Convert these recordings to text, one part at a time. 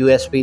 USB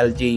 LG،